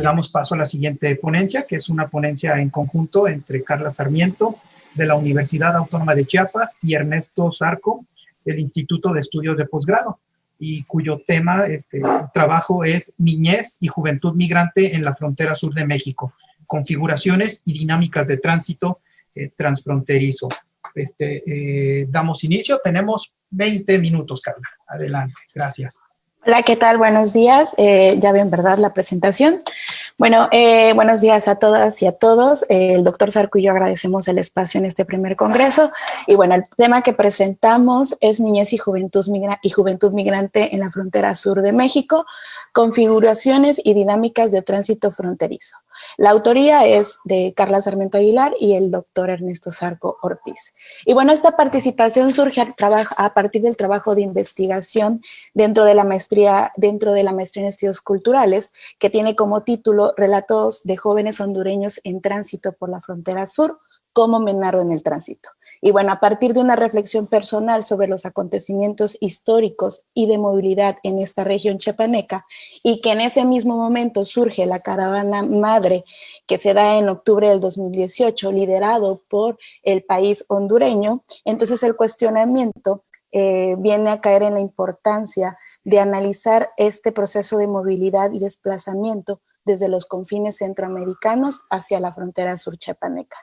damos paso a la siguiente ponencia, que es una ponencia en conjunto entre Carla Sarmiento, de la Universidad Autónoma de Chiapas, y Ernesto Zarco, del Instituto de Estudios de Posgrado, y cuyo tema, trabajo es Niñez y Juventud Migrante en la Frontera Sur de México, configuraciones y dinámicas de tránsito transfronterizo. Damos inicio, tenemos 20 minutos, Carla. Adelante, gracias. Hola, ¿qué tal? Buenos días. Ya ven, ¿verdad? La presentación. Bueno, buenos días a todas y a todos. El doctor Zarco y yo agradecemos el espacio en este primer congreso. Y bueno, el tema que presentamos es Niñez y Juventud Migrante en la Frontera Sur de México, configuraciones y dinámicas de tránsito fronterizo. La autoría es de Carla Sarmiento Aguilar y el doctor Ernesto Zarco Ortiz. Y bueno, esta participación surge a partir del trabajo de investigación dentro de la maestría en estudios culturales, que tiene como título Relatos de jóvenes hondureños en tránsito por la frontera sur, cómo me narro en el tránsito. Y bueno, a partir de una reflexión personal sobre los acontecimientos históricos y de movilidad en esta región chiapaneca, y que en ese mismo momento surge la caravana madre que se da en octubre del 2018, liderado por el país hondureño, entonces el cuestionamiento viene a caer en la importancia de analizar este proceso de movilidad y desplazamiento desde los confines centroamericanos hacia la frontera sur chiapaneca.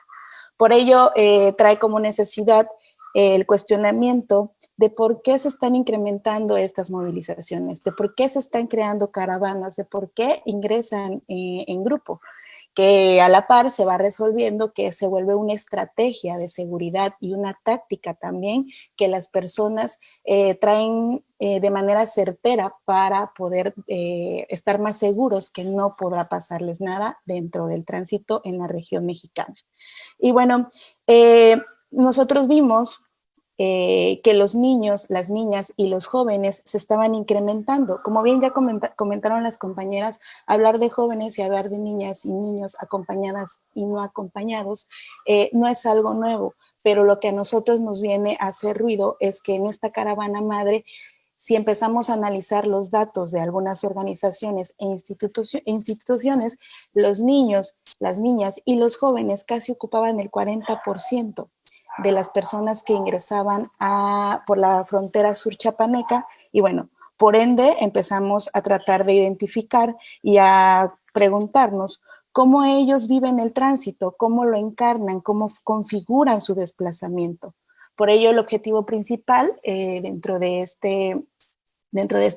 Por ello, trae como necesidad el cuestionamiento de por qué se están incrementando estas movilizaciones, de por qué se están creando caravanas, de por qué ingresan en grupo, que a la par se va resolviendo que se vuelve una estrategia de seguridad y una táctica también que las personas traen de manera certera para poder estar más seguros que no podrá pasarles nada dentro del tránsito en la región mexicana. Y bueno, nosotros vimos que los niños, las niñas y los jóvenes se estaban incrementando. Como bien ya comentaron las compañeras, hablar de jóvenes y hablar de niñas y niños acompañadas y no acompañados no es algo nuevo, pero lo que a nosotros nos viene a hacer ruido es que en esta caravana madre, si empezamos a analizar los datos de algunas organizaciones e instituciones, los niños, las niñas y los jóvenes casi ocupaban el 40% de las personas que ingresaban por la frontera sur chiapaneca. Y bueno, por ende empezamos a tratar de identificar y a preguntarnos cómo ellos viven el tránsito, cómo lo encarnan, cómo configuran su desplazamiento. Por ello, el objetivo principal dentro de este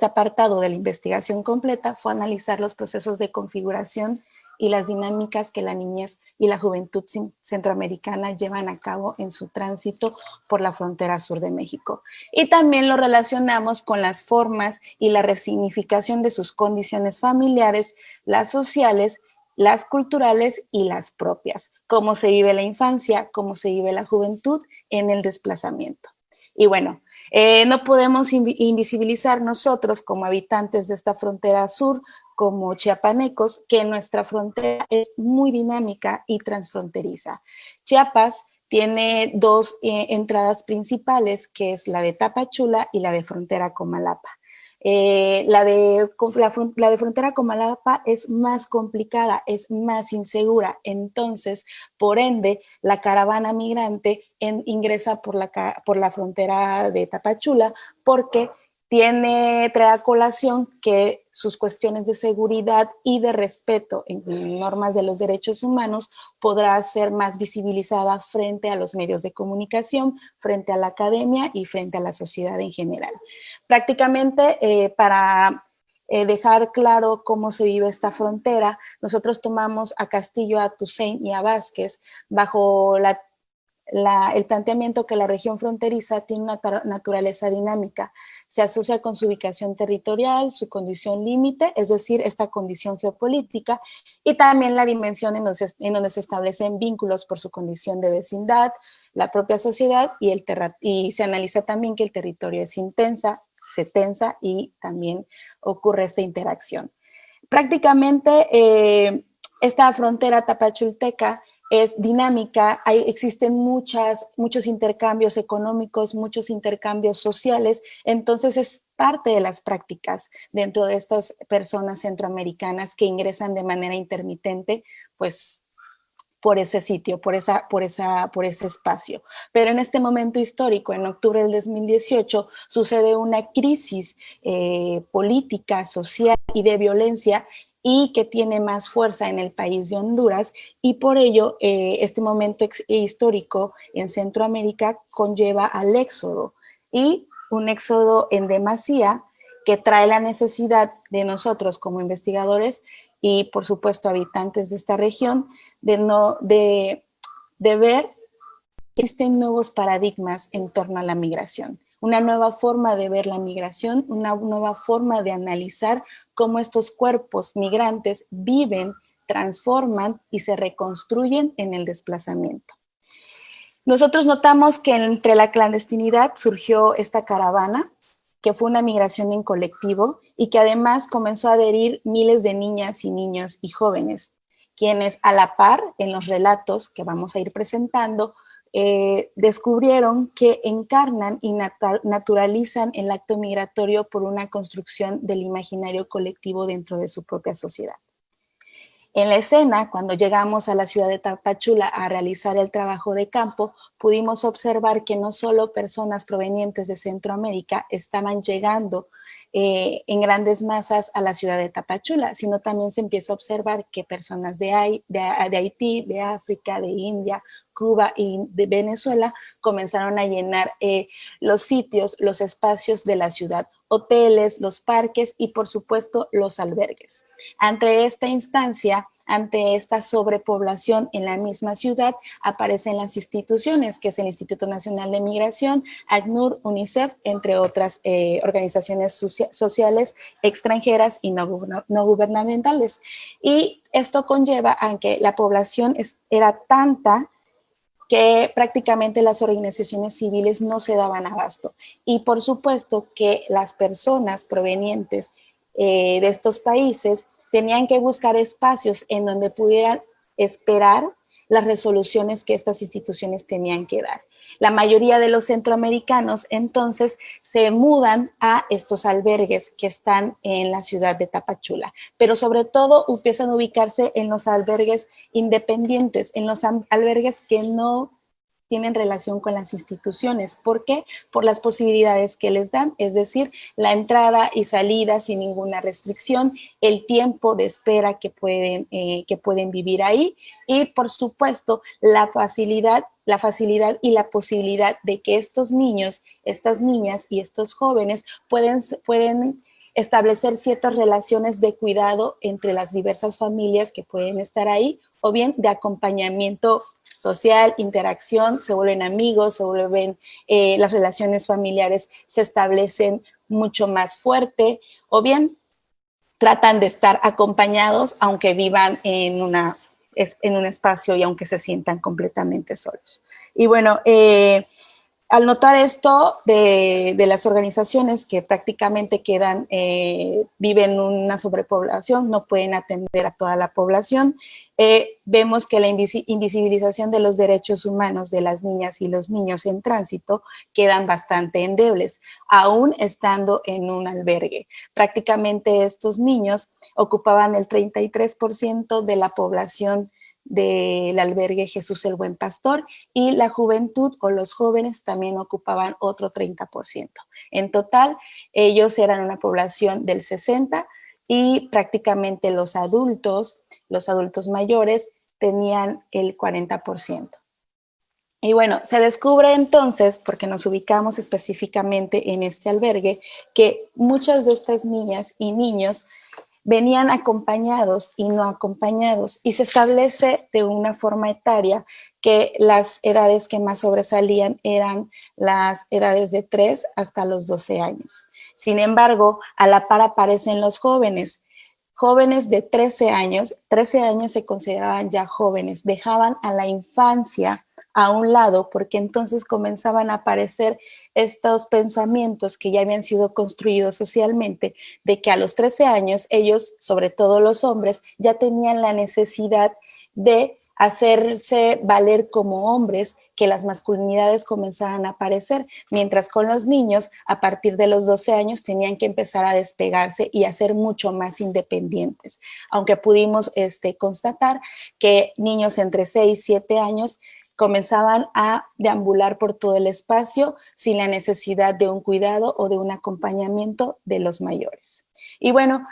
apartado de la investigación completa fue analizar los procesos de configuración y las dinámicas que la niñez y la juventud centroamericana llevan a cabo en su tránsito por la frontera sur de México. Y también lo relacionamos con las formas y la resignificación de sus condiciones familiares, las sociales, las culturales y las propias, cómo se vive la infancia, cómo se vive la juventud en el desplazamiento. Y bueno, no podemos invisibilizar nosotros como habitantes de esta frontera sur, como chiapanecos, que nuestra frontera es muy dinámica y transfronteriza. Chiapas tiene dos entradas principales, que es la de Tapachula y la de frontera Comalapa. La de frontera Comalapa es más complicada, es más insegura, entonces, por ende, la caravana migrante ingresa por la frontera de Tapachula porque trae a colación que sus cuestiones de seguridad y de respeto en normas de los derechos humanos podrá ser más visibilizada frente a los medios de comunicación, frente a la academia y frente a la sociedad en general. Prácticamente para dejar claro cómo se vive esta frontera, nosotros tomamos a Castillo, a Toussaint y a Vázquez bajo el planteamiento que la región fronteriza tiene una naturaleza dinámica. Se asocia con su ubicación territorial, su condición límite, es decir, esta condición geopolítica, y también la dimensión en donde se establecen vínculos por su condición de vecindad, la propia sociedad, y se analiza también que el territorio es intensa, se tensa y también ocurre esta interacción. Prácticamente esta frontera tapachulteca es dinámica, existen muchos intercambios económicos, muchos intercambios sociales, entonces es parte de las prácticas dentro de estas personas centroamericanas que ingresan de manera intermitente, pues por ese sitio, por ese espacio. Pero en este momento histórico, en octubre del 2018, sucede una crisis política, social y de violencia, y que tiene más fuerza en el país de Honduras, y por ello este momento histórico en Centroamérica conlleva al éxodo, y un éxodo en demasía que trae la necesidad de nosotros como investigadores y por supuesto habitantes de esta región de ver que existen nuevos paradigmas en torno a la migración, una nueva forma de ver la migración, una nueva forma de analizar cómo estos cuerpos migrantes viven, transforman y se reconstruyen en el desplazamiento. Nosotros notamos que entre la clandestinidad surgió esta caravana, que fue una migración en colectivo y que además comenzó a adherir miles de niñas y niños y jóvenes, quienes a la par en los relatos que vamos a ir presentando, descubrieron que encarnan y naturalizan el acto migratorio por una construcción del imaginario colectivo dentro de su propia sociedad. En la escena, cuando llegamos a la ciudad de Tapachula a realizar el trabajo de campo, pudimos observar que no solo personas provenientes de Centroamérica estaban llegando en grandes masas a la ciudad de Tapachula, sino también se empieza a observar que personas de Haití, de África, de India, Cuba y de Venezuela comenzaron a llenar los sitios, los espacios de la ciudad, hoteles, los parques y por supuesto los albergues. Ante esta instancia, ante esta sobrepoblación en la misma ciudad, aparecen las instituciones, que es el Instituto Nacional de Migración, ACNUR, UNICEF, entre otras organizaciones sociales extranjeras y no gubernamentales. Y esto conlleva a que la población era tanta que prácticamente las organizaciones civiles no se daban abasto. Y por supuesto que las personas provenientes de estos países tenían que buscar espacios en donde pudieran esperar las resoluciones que estas instituciones tenían que dar. La mayoría de los centroamericanos entonces se mudan a estos albergues que están en la ciudad de Tapachula, pero sobre todo empiezan a ubicarse en los albergues independientes, en los albergues que no tienen relación con las instituciones. ¿Por qué? Por las posibilidades que les dan, es decir, la entrada y salida sin ninguna restricción, el tiempo de espera que pueden vivir ahí y, por supuesto, la facilidad y la posibilidad de que estos niños, estas niñas y estos jóvenes pueden establecer ciertas relaciones de cuidado entre las diversas familias que pueden estar ahí, o bien de acompañamiento social, interacción, se vuelven amigos, se vuelven, las relaciones familiares se establecen mucho más fuerte, o bien tratan de estar acompañados aunque vivan en un espacio y aunque se sientan completamente solos. Y bueno, al notar esto de las organizaciones que prácticamente viven una sobrepoblación, no pueden atender a toda la población, vemos que la invisibilización de los derechos humanos de las niñas y los niños en tránsito quedan bastante endebles, aún estando en un albergue. Prácticamente estos niños ocupaban el 33% de la población del albergue Jesús el Buen Pastor, y la juventud o los jóvenes también ocupaban otro 30%. En total, ellos eran una población del 60% y prácticamente los adultos mayores tenían el 40%. Y bueno, se descubre entonces, porque nos ubicamos específicamente en este albergue, que muchas de estas niñas y niños venían acompañados y no acompañados, y se establece de una forma etaria que las edades que más sobresalían eran las edades de 3 hasta los 12 años. Sin embargo, a la par aparecen los jóvenes de 13 años se consideraban ya jóvenes, dejaban a la infancia a un lado, porque entonces comenzaban a aparecer estos pensamientos que ya habían sido construidos socialmente, de que a los 13 años ellos, sobre todo los hombres, ya tenían la necesidad de hacerse valer como hombres, que las masculinidades comenzaban a aparecer, mientras con los niños, a partir de los 12 años, tenían que empezar a despegarse y a ser mucho más independientes. Aunque pudimos constatar que niños entre 6 y 7 años comenzaban a deambular por todo el espacio sin la necesidad de un cuidado o de un acompañamiento de los mayores. Y bueno,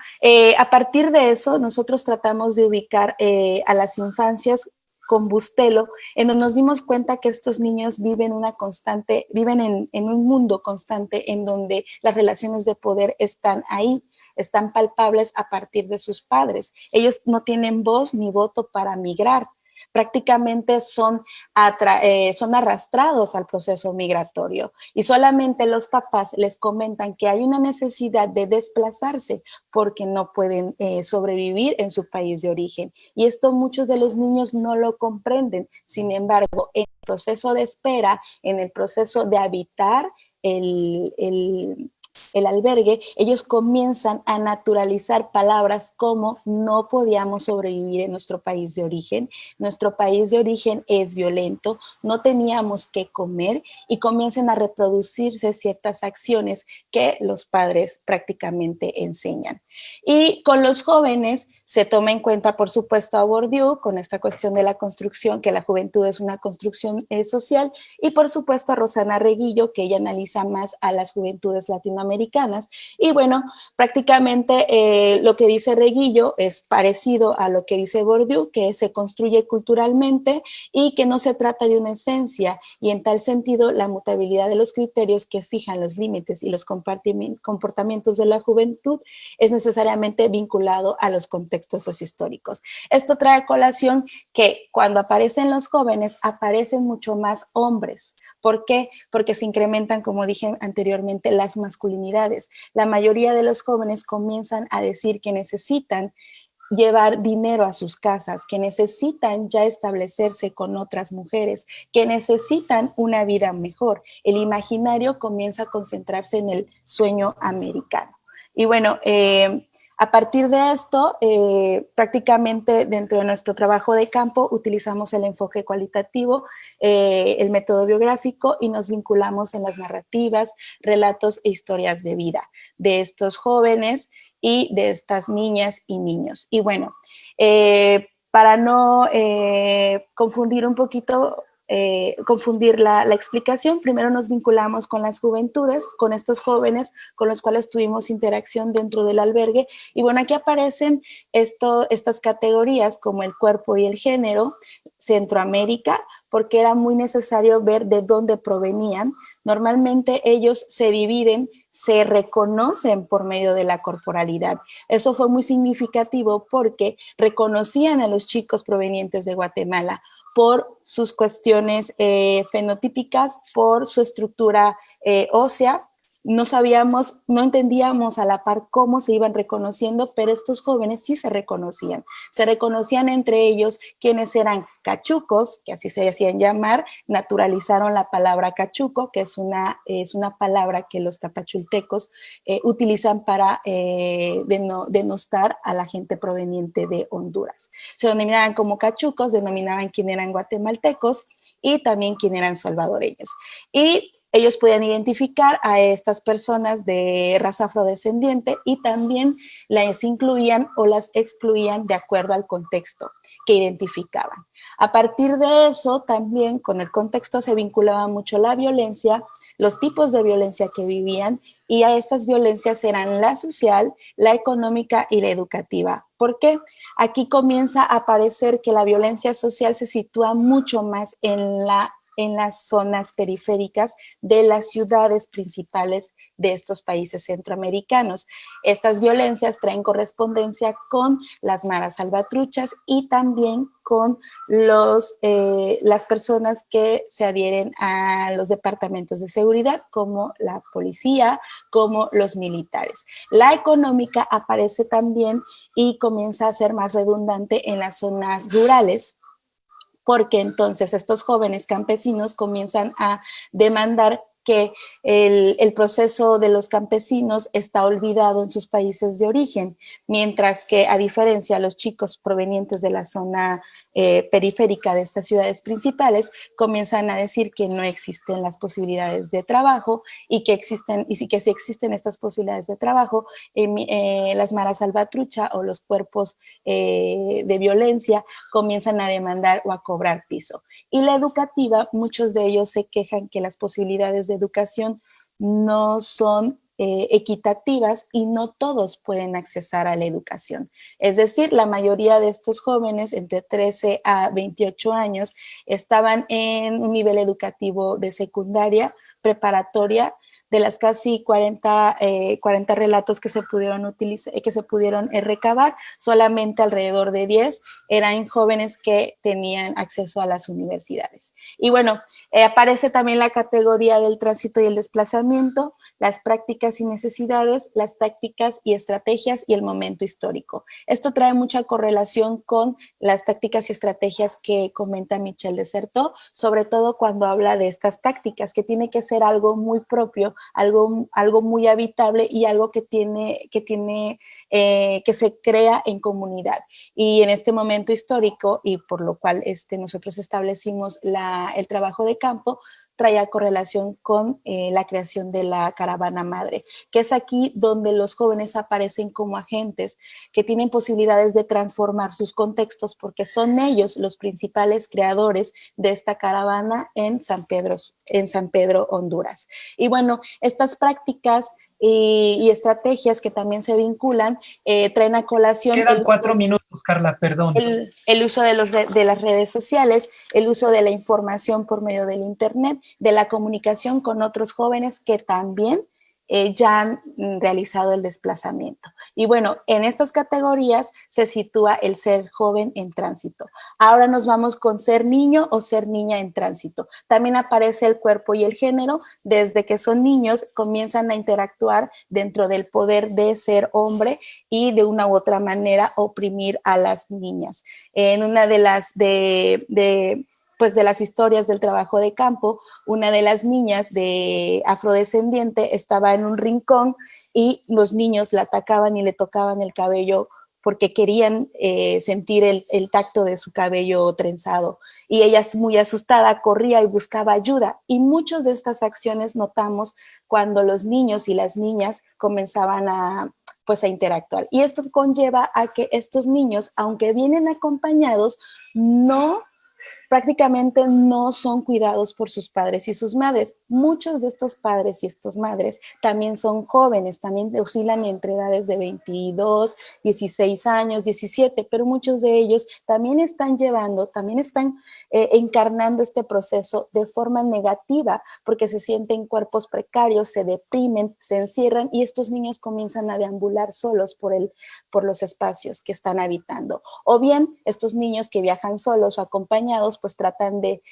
a partir de eso, nosotros tratamos de ubicar a las infancias con Bustelo, en donde nos dimos cuenta que estos niños viven en un mundo constante en donde las relaciones de poder están ahí, están palpables a partir de sus padres. Ellos no tienen voz ni voto para migrar. Prácticamente son arrastrados al proceso migratorio y solamente los papás les comentan que hay una necesidad de desplazarse porque no pueden sobrevivir en su país de origen. Y esto muchos de los niños no lo comprenden. Sin embargo, en el proceso de espera, en el proceso de habitar el albergue, ellos comienzan a naturalizar palabras como no podíamos sobrevivir en nuestro país de origen es violento, no teníamos que comer, y comienzan a reproducirse ciertas acciones que los padres prácticamente enseñan. Y con los jóvenes se toma en cuenta, por supuesto, a Bourdieu con esta cuestión de la construcción, que la juventud es una construcción social, y por supuesto a Rosana Reguillo, que ella analiza más a las juventudes latinoamericanas. Y bueno, prácticamente lo que dice Reguillo es parecido a lo que dice Bourdieu, que se construye culturalmente y que no se trata de una esencia, y en tal sentido la mutabilidad de los criterios que fijan los límites y los comportamientos de la juventud es necesariamente vinculado a los contextos sociohistóricos. Esto trae a colación que cuando aparecen los jóvenes aparecen mucho más hombres. ¿Por qué? Porque se incrementan, como dije anteriormente, las masculinidades. La mayoría de los jóvenes comienzan a decir que necesitan llevar dinero a sus casas, que necesitan ya establecerse con otras mujeres, que necesitan una vida mejor. El imaginario comienza a concentrarse en el sueño americano. Y bueno, a partir de esto, prácticamente dentro de nuestro trabajo de campo utilizamos el enfoque cualitativo, el método biográfico, y nos vinculamos en las narrativas, relatos e historias de vida de estos jóvenes y de estas niñas y niños. Y bueno, para no confundir un poquito, confundir la explicación, primero nos vinculamos con las juventudes, con estos jóvenes con los cuales tuvimos interacción dentro del albergue. Y bueno, aquí aparecen estas categorías como el cuerpo y el género, Centroamérica, porque era muy necesario ver de dónde provenían. Normalmente ellos se dividen, se reconocen por medio de la corporalidad. Eso fue muy significativo porque reconocían a los chicos provenientes de Guatemala por sus cuestiones fenotípicas, por su estructura ósea. No sabíamos, no entendíamos a la par cómo se iban reconociendo, pero estos jóvenes sí se reconocían entre ellos quienes eran cachucos, que así se hacían llamar, naturalizaron la palabra cachuco, que es una palabra que los tapachultecos utilizan para denostar a la gente proveniente de Honduras. Se denominaban como cachucos, denominaban quién eran guatemaltecos y también quién eran salvadoreños. Y ellos podían identificar a estas personas de raza afrodescendiente y también las incluían o las excluían de acuerdo al contexto que identificaban. A partir de eso, también con el contexto se vinculaba mucho la violencia, los tipos de violencia que vivían, y a estas violencias eran la social, la económica y la educativa. ¿Por qué? Aquí comienza a aparecer que la violencia social se sitúa mucho más en las zonas periféricas de las ciudades principales de estos países centroamericanos. Estas violencias traen correspondencia con las maras salvatruchas y también con las personas que se adhieren a los departamentos de seguridad, como la policía, como los militares. La económica aparece también y comienza a ser más redundante en las zonas rurales, porque entonces estos jóvenes campesinos comienzan a demandar que el proceso de los campesinos está olvidado en sus países de origen, mientras que a diferencia de los chicos provenientes de la zona periférica de estas ciudades principales, comienzan a decir que no existen las posibilidades de trabajo y que si existen estas posibilidades de trabajo, las maras salvatrucha o los cuerpos de violencia comienzan a demandar o a cobrar piso. Y la educativa, muchos de ellos se quejan que las posibilidades de educación no son equitativas y no todos pueden accesar a la educación. Es decir, la mayoría de estos jóvenes entre 13 a 28 años estaban en un nivel educativo de secundaria, preparatoria. De las casi 40 relatos que se pudieron utilizar, que se pudieron recabar, solamente alrededor de 10 eran jóvenes que tenían acceso a las universidades. Y bueno, aparece también la categoría del tránsito y el desplazamiento, las prácticas y necesidades, las tácticas y estrategias y el momento histórico. Esto trae mucha correlación con las tácticas y estrategias que comenta Michel Desserteaux, sobre todo cuando habla de estas tácticas, que tiene que ser algo muy propio, algo muy habitable y algo que se crea en comunidad. Y en este momento histórico, y por lo cual nosotros establecimos el trabajo de campo, trae a correlación con la creación de la caravana madre, que es aquí donde los jóvenes aparecen como agentes que tienen posibilidades de transformar sus contextos, porque son ellos los principales creadores de esta caravana en San Pedro, Honduras. Y bueno, estas prácticas y estrategias que también se vinculan, traen a colación... Quedan 4 minutos, Carla, perdón. El uso de las redes sociales, el uso de la información por medio del internet, de la comunicación con otros jóvenes que también ya han realizado el desplazamiento. Y bueno, en estas categorías se sitúa el ser joven en tránsito. Ahora nos vamos con ser niño o ser niña en tránsito. También aparece el cuerpo y el género. Desde que son niños comienzan a interactuar dentro del poder de ser hombre y de una u otra manera oprimir a las niñas. En una de las de las historias del trabajo de campo, una de las niñas de afrodescendiente estaba en un rincón y los niños la atacaban y le tocaban el cabello porque querían sentir el tacto de su cabello trenzado. Y ella, muy asustada, corría y buscaba ayuda. Y muchas de estas acciones notamos cuando los niños y las niñas comenzaban a interactuar. Y esto conlleva a que estos niños, aunque vienen acompañados, prácticamente no son cuidados por sus padres y sus madres. Muchos de estos padres y estas madres también son jóvenes, también oscilan entre edades de 22, 16 años, 17, pero muchos de ellos también están encarnando este proceso de forma negativa porque se sienten cuerpos precarios, se deprimen, se encierran y estos niños comienzan a deambular solos por los espacios que están habitando. O bien, estos niños que viajan solos o acompañados pues tratan de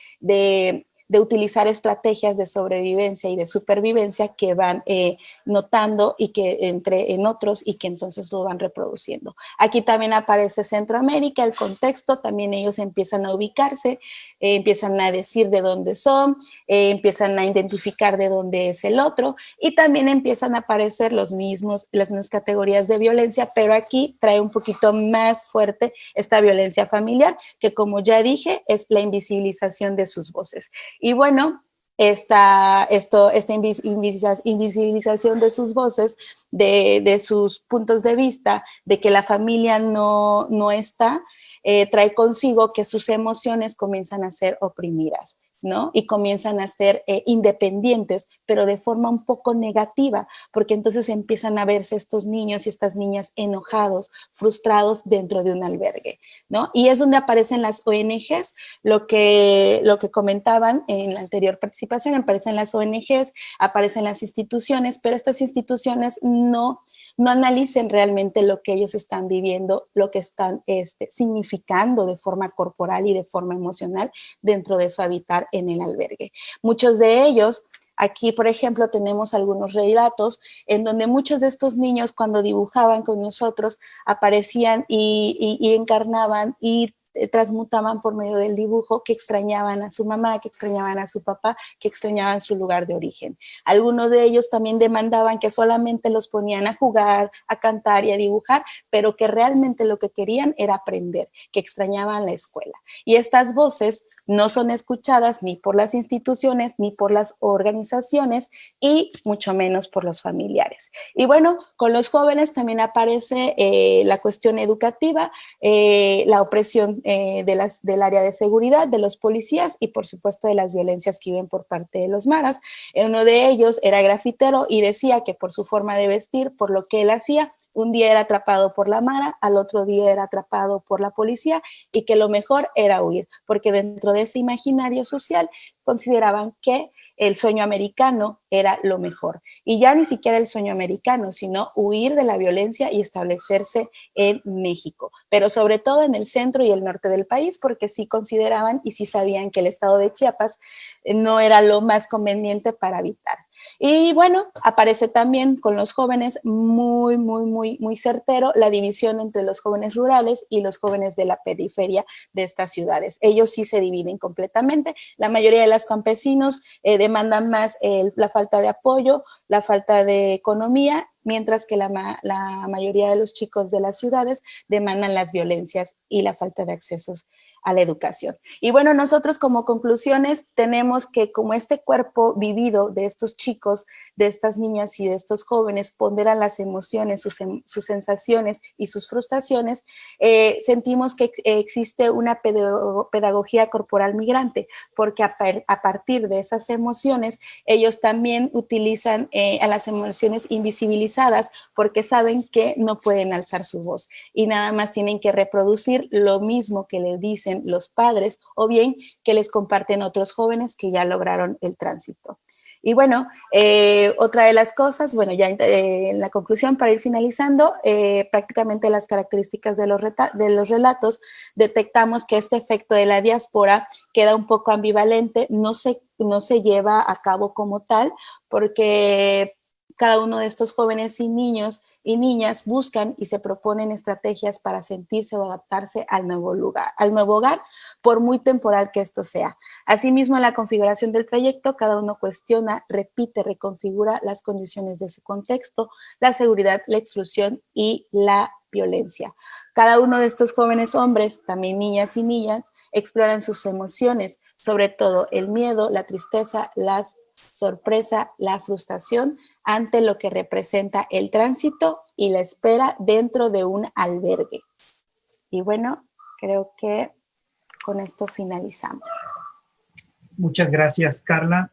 utilizar estrategias de sobrevivencia y de supervivencia que van notando y que en otros y que entonces lo van reproduciendo. Aquí también aparece Centroamérica, el contexto, también ellos empiezan a ubicarse, empiezan a decir de dónde son, empiezan a identificar de dónde es el otro y también empiezan a aparecer las mismas categorías de violencia, pero aquí trae un poquito más fuerte esta violencia familiar, que como ya dije, es la invisibilización de sus voces. Y bueno, esta invisibilización de sus voces, de sus puntos de vista, de que la familia no está, trae consigo que sus emociones comienzan a ser oprimidas, ¿no? Y comienzan a ser independientes, pero de forma un poco negativa, porque entonces empiezan a verse estos niños y estas niñas enojados, frustrados dentro de un albergue, ¿no? Y es donde aparecen las ONGs, lo que comentaban en la anterior participación, aparecen las ONGs, aparecen las instituciones, pero estas instituciones no analicen realmente lo que ellos están viviendo, lo que están significando de forma corporal y de forma emocional dentro de su habitar en el albergue. Muchos de ellos, aquí por ejemplo tenemos algunos relatos en donde muchos de estos niños cuando dibujaban con nosotros aparecían y encarnaban y transmutaban por medio del dibujo que extrañaban a su mamá, que extrañaban a su papá, que extrañaban su lugar de origen. Algunos de ellos también demandaban que solamente los ponían a jugar, a cantar y a dibujar, pero que realmente lo que querían era aprender, que extrañaban la escuela. Y estas voces no son escuchadas ni por las instituciones, ni por las organizaciones y mucho menos por los familiares. Y bueno, con los jóvenes también aparece la cuestión educativa, la opresión del área de seguridad, de los policías y por supuesto de las violencias que viven por parte de los maras. Uno de ellos era grafitero y decía que por su forma de vestir, por lo que él hacía, un día era atrapado por la mara, al otro día era atrapado por la policía y que lo mejor era huir, porque dentro de ese imaginario social consideraban que el sueño americano era lo mejor. Y ya ni siquiera el sueño americano, sino huir de la violencia y establecerse en México, pero sobre todo en el centro y el norte del país, porque sí consideraban y sí sabían que el estado de Chiapas no era lo más conveniente para habitar. Y bueno, aparece también con los jóvenes muy certero la división entre los jóvenes rurales y los jóvenes de la periferia de estas ciudades. Ellos sí se dividen completamente. La mayoría de los campesinos demandan más la falta de apoyo, la falta de economía, mientras que la mayoría de los chicos de las ciudades demandan las violencias y la falta de accesos a la educación. Y bueno, nosotros como conclusiones tenemos que como este cuerpo vivido de estos chicos, de estas niñas y de estos jóvenes ponderan las emociones, sus sensaciones y sus frustraciones, sentimos que existe una pedagogía corporal migrante, porque a partir de esas emociones, ellos también utilizan a las emociones invisibilizadas porque saben que no pueden alzar su voz y nada más tienen que reproducir lo mismo que les dicen los padres o bien que les comparten otros jóvenes que ya lograron el tránsito. Y bueno, otra de las cosas, bueno, ya en la conclusión para ir finalizando, prácticamente las características de los relatos, detectamos que este efecto de la diáspora queda un poco ambivalente, no se lleva a cabo como tal, porque cada uno de estos jóvenes y niños y niñas buscan y se proponen estrategias para sentirse o adaptarse al nuevo lugar, al nuevo hogar, por muy temporal que esto sea. Asimismo, en la configuración del trayecto, cada uno cuestiona, repite, reconfigura las condiciones de su contexto, la seguridad, la exclusión y la violencia. Cada uno de estos jóvenes hombres, también niñas y niñas, exploran sus emociones, sobre todo el miedo, la tristeza, la sorpresa, la frustración ante lo que representa el tránsito y la espera dentro de un albergue. Y bueno, creo que con esto finalizamos. Muchas gracias, Carla.